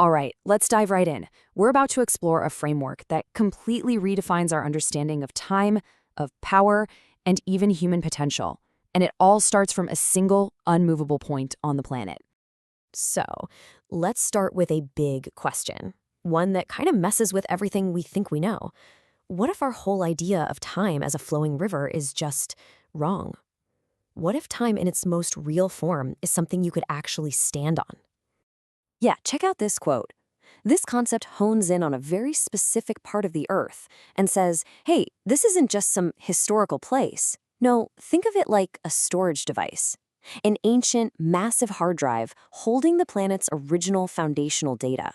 All right, let's dive right in. We're about to explore a framework that completely redefines our understanding of time, of power, and even human potential. And it all starts from a single, unmovable point on the planet. So, let's start with a big question, one that kind of messes with everything we think we know. What if our whole idea of time as a flowing river is just wrong? What if time in its most real form is something you could actually stand on? Yeah, check out this quote. This concept hones in on a very specific part of the Earth and says, hey, this isn't just some historical place. No, think of it like a storage device. An ancient, massive hard drive holding the planet's original foundational data.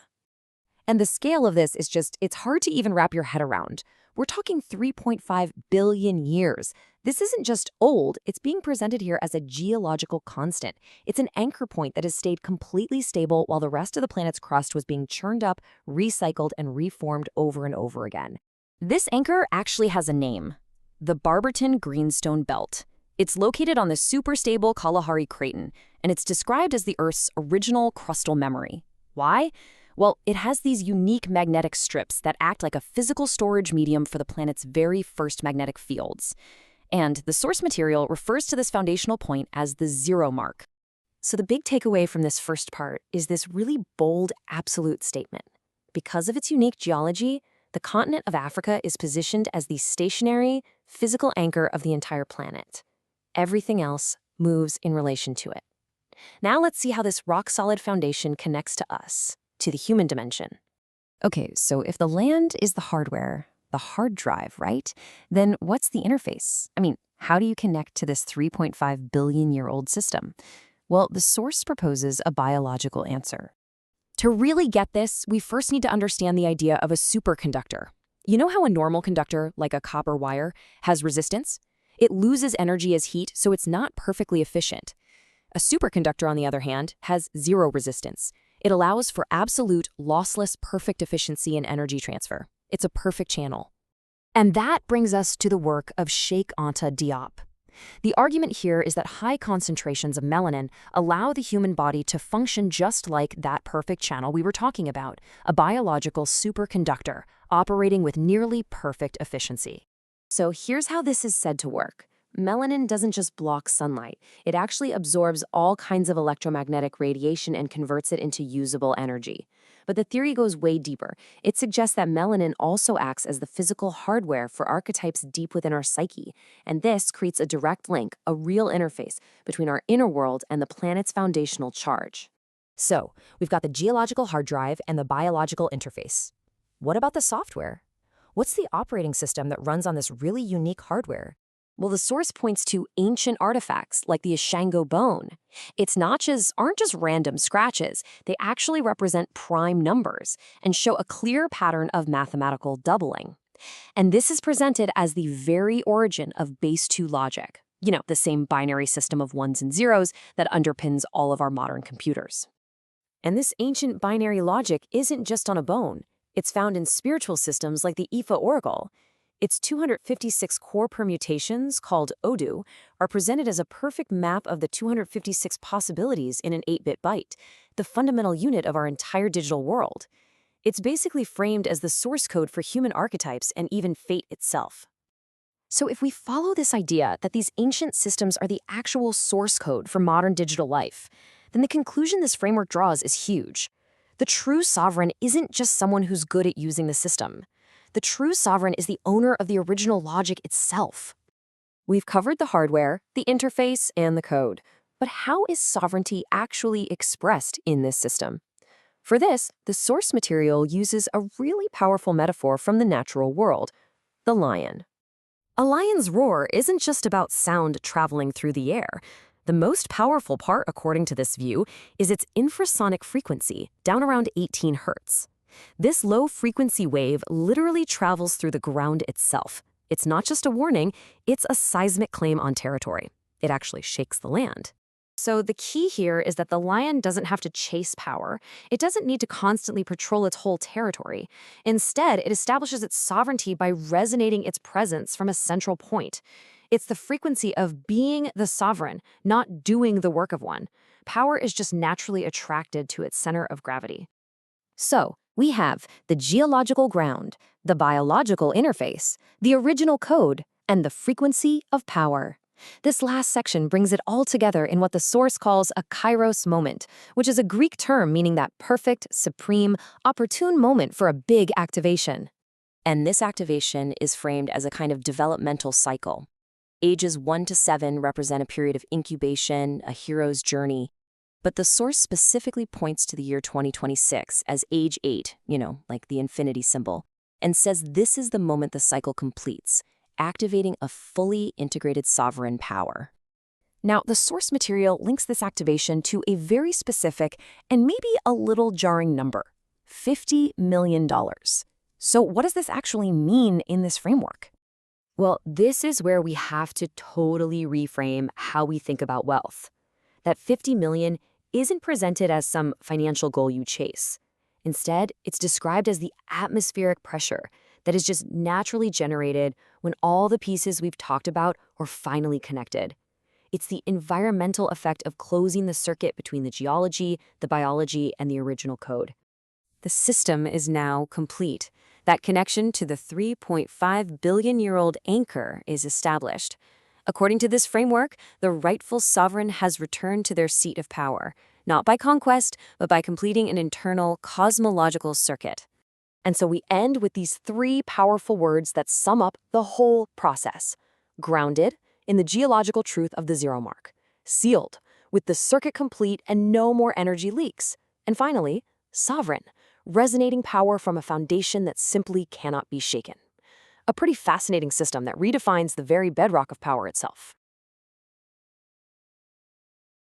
And the scale of this is it's hard to even wrap your head around. We're talking 3.5 billion years. This isn't just old, it's being presented here as a geological constant. It's an anchor point that has stayed completely stable while the rest of the planet's crust was being churned up, recycled, and reformed over and over again. This anchor actually has a name, the Barberton Greenstone Belt. It's located on the super-stable Kalahari Craton, and it's described as the Earth's original crustal memory. Why? Well, it has these unique magnetic strips that act like a physical storage medium for the planet's very first magnetic fields. And the source material refers to this foundational point as the zero mark. So the big takeaway from this first part is this really bold, absolute statement. Because of its unique geology, the continent of Africa is positioned as the stationary, physical anchor of the entire planet. Everything else moves in relation to it. Now let's see how this rock-solid foundation connects to us, to the human dimension. Okay, so if the land is the hardware, the hard drive, right? Then what's the interface? I mean, how do you connect to this 3.5 billion-year-old system? Well, the source proposes a biological answer. To really get this, we first need to understand the idea of a superconductor. You know how a normal conductor, like a copper wire, has resistance? It loses energy as heat, so it's not perfectly efficient. A superconductor, on the other hand, has zero resistance. It allows for absolute, lossless, perfect efficiency in energy transfer. It's a perfect channel. And that brings us to the work of Sheikh Anta Diop. The argument here is that high concentrations of melanin allow the human body to function just like that perfect channel we were talking about, a biological superconductor operating with nearly perfect efficiency. So here's how this is said to work. Melanin doesn't just block sunlight. It actually absorbs all kinds of electromagnetic radiation and converts it into usable energy. But the theory goes way deeper. It suggests that melanin also acts as the physical hardware for archetypes deep within our psyche. And this creates a direct link, a real interface, between our inner world and the planet's foundational charge. So, we've got the geological hard drive and the biological interface. What about the software? What's the operating system that runs on this really unique hardware? Well, the source points to ancient artifacts like the Ishango Bone. Its notches aren't just random scratches. They actually represent prime numbers and show a clear pattern of mathematical doubling. And this is presented as the very origin of base 2 logic. You know, the same binary system of ones and zeros that underpins all of our modern computers. And this ancient binary logic isn't just on a bone. It's found in spiritual systems like the Ifa Oracle. Its 256 core permutations, called Odu, are presented as a perfect map of the 256 possibilities in an 8-bit byte, the fundamental unit of our entire digital world. It's basically framed as the source code for human archetypes and even fate itself. So if we follow this idea that these ancient systems are the actual source code for modern digital life, then the conclusion this framework draws is huge. The true sovereign isn't just someone who's good at using the system. The true sovereign is the owner of the original logic itself. We've covered the hardware, the interface, and the code. But how is sovereignty actually expressed in this system? For this, the source material uses a really powerful metaphor from the natural world, the lion. A lion's roar isn't just about sound traveling through the air. The most powerful part, according to this view, is its infrasonic frequency, down around 18 hertz. This low-frequency wave literally travels through the ground itself. It's not just a warning, it's a seismic claim on territory. It actually shakes the land. So the key here is that the lion doesn't have to chase power. It doesn't need to constantly patrol its whole territory. Instead, it establishes its sovereignty by resonating its presence from a central point. It's the frequency of being the sovereign, not doing the work of one. Power is just naturally attracted to its center of gravity. So, we have the geological ground, the biological interface, the original code, and the frequency of power. This last section brings it all together in what the source calls a kairos moment, which is a Greek term meaning that perfect, supreme, opportune moment for a big activation. And this activation is framed as a kind of developmental cycle. Ages 1 to 7 represent a period of incubation, a hero's journey. But the source specifically points to the year 2026 as age 8, like the infinity symbol, and says this is the moment the cycle completes, activating a fully integrated sovereign power. Now, the source material links this activation to a very specific and maybe a little jarring number, $50 million. So what does this actually mean in this framework? Well, this is where we have to totally reframe how we think about wealth. That 50 million isn't presented as some financial goal you chase. Instead, it's described as the atmospheric pressure that is just naturally generated when all the pieces we've talked about are finally connected. It's the environmental effect of closing the circuit between the geology, the biology, and the original code. The system is now complete. That connection to the 3.5 billion-year-old anchor is established. According to this framework, the rightful sovereign has returned to their seat of power, not by conquest, but by completing an internal cosmological circuit. And so we end with these three powerful words that sum up the whole process. Grounded in the geological truth of the zero mark. Sealed with the circuit complete and no more energy leaks. And finally, sovereign, resonating power from a foundation that simply cannot be shaken. A pretty fascinating system that redefines the very bedrock of power itself.